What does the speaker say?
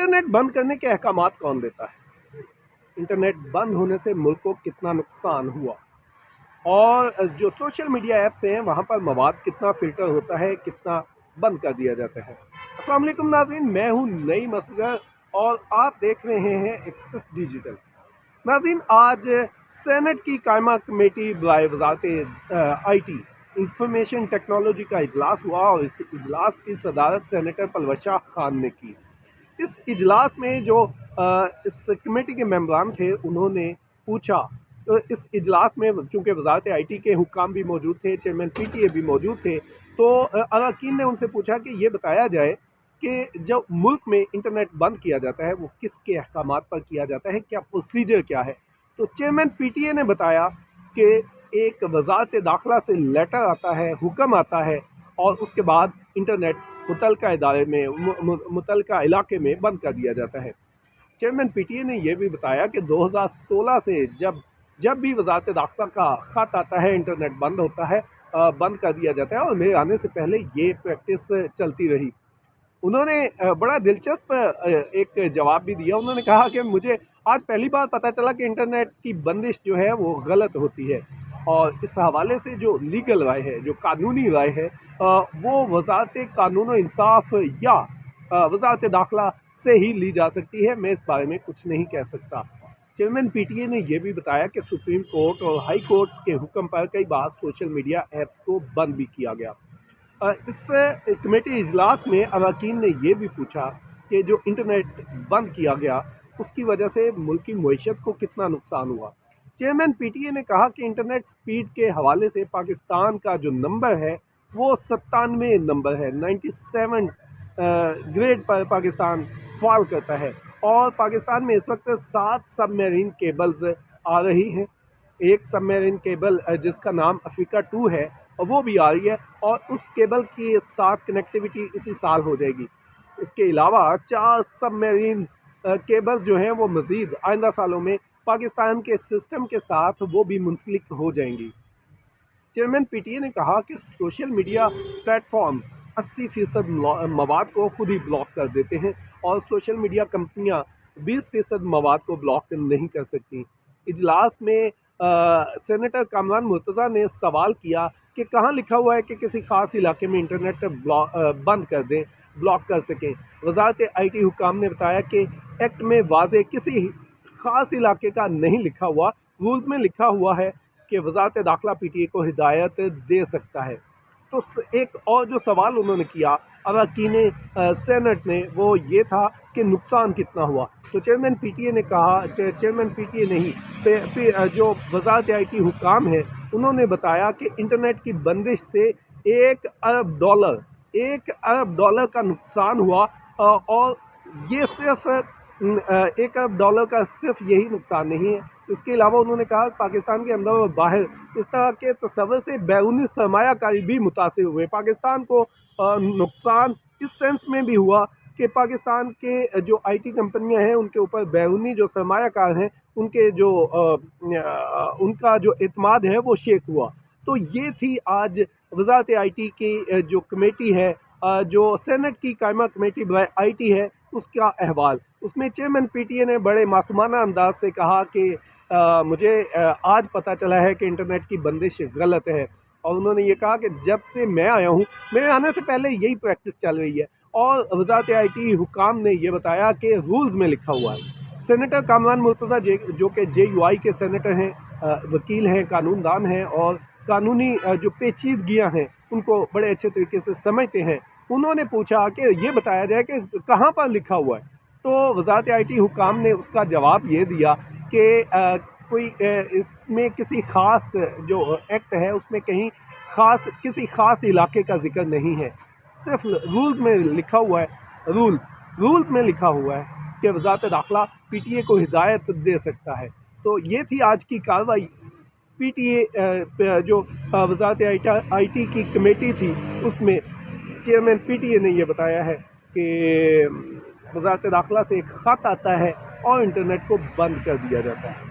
Internet बंद करने के अहकामात कौन देता है? इंटरनेट बंद होने से मुल्क को कितना नुकसान हुआ, और जो सोशल मीडिया ऐप्स हैं वहाँ पर मवाद कितना फ़िल्टर होता है, कितना बंद कर दिया जाता है। अस्सलाम वालेकुम नाज़रीन, मैं हूँ नईम असगर और आप देख रहे हैं एक्सप्रेस डिजिटल। नाज़रीन, आज सेनेट की कायमा कमेटी बराए वज़ारत IT इंफॉर्मेशन टेक्नोलॉजी का इजलास हुआ और इस इजलास की सदारत सेनेटर पलवश शाह खान ने की। इस इजलास में जो इस कमेटी के मेंबरान थे उन्होंने पूछा, तो इस इजलास में चूँकि वज़ारत IT के हुक्काम भी मौजूद थे, चेयरमैन PTA भी मौजूद थे, तो अरकान ने उनसे पूछा कि ये बताया जाए कि जब मुल्क में इंटरनेट बंद किया जाता है वो किसके अहकामात पर किया जाता है, क्या प्रोसीजर क्या है। तो चेयरमैन PTA ने बताया कि एक वज़ारत दाखिला से लेटर आता है, हुक्म आता है, और उसके बाद इंटरनेट मुतलका इदारे में मुतलका इलाके में बंद कर दिया जाता है। चेयरमैन PTA ने यह भी बताया कि 2016 से जब भी वज़ारत दाखिला का ख़त आता है इंटरनेट बंद होता है, बंद कर दिया जाता है, और मेरे आने से पहले ये प्रैक्टिस चलती रही। उन्होंने बड़ा दिलचस्प एक जवाब भी दिया। उन्होंने कहा कि मुझे आज पहली बार पता चला कि इंटरनेट की बंदिश जो है वो गलत होती है, और इस हवाले से जो लीगल राय है, जो कानूनी राय है, वो वज़ारत कानून व इंसाफ या वज़ारत दाखिला से ही ली जा सकती है। मैं इस बारे में कुछ नहीं कह सकता। चेयरमैन PTA ने यह भी बताया कि सुप्रीम कोर्ट और हाई कोर्ट्स के हुक्म पर कई बार सोशल मीडिया ऐप्स को बंद भी किया गया। इस कमेटी इजलास में अरकान ने यह भी पूछा कि जो इंटरनेट बंद किया गया उसकी वजह से मुल्क की मईशत को कितना नुकसान हुआ। चेयरमैन PTA ने कहा कि इंटरनेट स्पीड के हवाले से पाकिस्तान का जो नंबर है वो 97 नंबर है, 97 ग्रेड पर पाकिस्तान फॉल करता है, और पाकिस्तान में इस वक्त 7 सबमरीन केबल्स आ रही हैं। एक सबमरीन केबल जिसका नाम अफ्रीका 2 है वो भी आ रही है, और उस केबल की साथ कनेक्टिविटी इसी साल हो जाएगी। इसके अलावा 4 सबमरीन केबल्स जो हैं वो मज़ीद आइंदा सालों में पाकिस्तान के सिस्टम के साथ वो भी मुंसलिक हो जाएंगी। चेयरमैन PTA ने कहा कि सोशल मीडिया प्लेटफॉर्म्स 80% मवाद को खुद ही ब्लॉक कर देते हैं, और सोशल मीडिया कंपनियां 20% मवाद को ब्लॉक नहीं कर सकती। इजलास में सेनेटर कामरान मुर्तज़ा ने सवाल किया कि कहाँ लिखा हुआ है कि किसी ख़ास इलाके में इंटरनेट बंद कर दें, ब्लॉक कर सकें। वज़ारत IT हुक्काम ने बताया कि एक्ट में वाज़े किसी ख़ास इलाके का नहीं लिखा हुआ, रूल्स में लिखा हुआ है कि वज़ारत दाखिला PTA को हिदायत दे सकता है। तो एक और जो सवाल उन्होंने किया अरकान सेनेट ने, वो ये था कि नुकसान कितना हुआ। तो चेयरमैन PTA ने कहा, चेयरमैन PTA नहीं, जो वज़ारत IT हुक्काम है उन्होंने बताया कि इंटरनेट की बंदिश से $1 अरब का नुकसान हुआ, और ये सिर्फ $1 अरब का सिर्फ यही नुकसान नहीं है। इसके अलावा उन्होंने कहा पाकिस्तान के अंदर और बाहर इस तरह के तस्वर से बैरूनी सरमायाकारी भी मुतासिर हुए। पाकिस्तान को नुकसान इस सेंस में भी हुआ कि पाकिस्तान के जो IT कंपनियां हैं उनके ऊपर बैरूनी जो सरमायाकार हैं उनके जो उनका जो एतमाद है वो शेक हुआ। तो ये थी आज वज़ारत IT की जो कमेटी है, जो सेनेट की कायमा कमेटी बराए IT है, उसका अहवाल। उसमें चेयरमैन PTA ने बड़े मासूमाना अंदाज से कहा कि मुझे आज पता चला है कि इंटरनेट की बंदिश गलत है, और उन्होंने ये कहा कि जब से मैं आया हूँ, मेरे आने से पहले यही प्रैक्टिस चल रही है, और वज़ारत IT हुक्काम ने ये बताया कि रूल्स में लिखा हुआ है। सेनेटर कामरान मुर्तज़ा जो कि JUI के सेनेटर हैं, वकील हैं, कानूनदान हैं, और कानूनी जो पेचीदगियाँ हैं उनको बड़े अच्छे तरीके से समझते हैं, उन्होंने पूछा कि ये बताया जाए कि कहाँ पर लिखा हुआ है। तो वज़ारत IT हुक्काम ने उसका जवाब ये दिया कि कोई इसमें किसी ख़ास जो एक्ट है उसमें कहीं किसी ख़ास इलाके का ज़िक्र नहीं है, सिर्फ रूल्स में लिखा हुआ है। रूल्स में लिखा हुआ है कि वज़ारत दाखिला PTA को हिदायत दे सकता है। तो ये थी आज की कार्रवाई। PTA जो वज़ारत IT की कमेटी थी उसमें चेयरमैन PTA ने यह बताया है कि वज़ारत दाखिला से एक ख़त आता है और इंटरनेट को बंद कर दिया जाता है।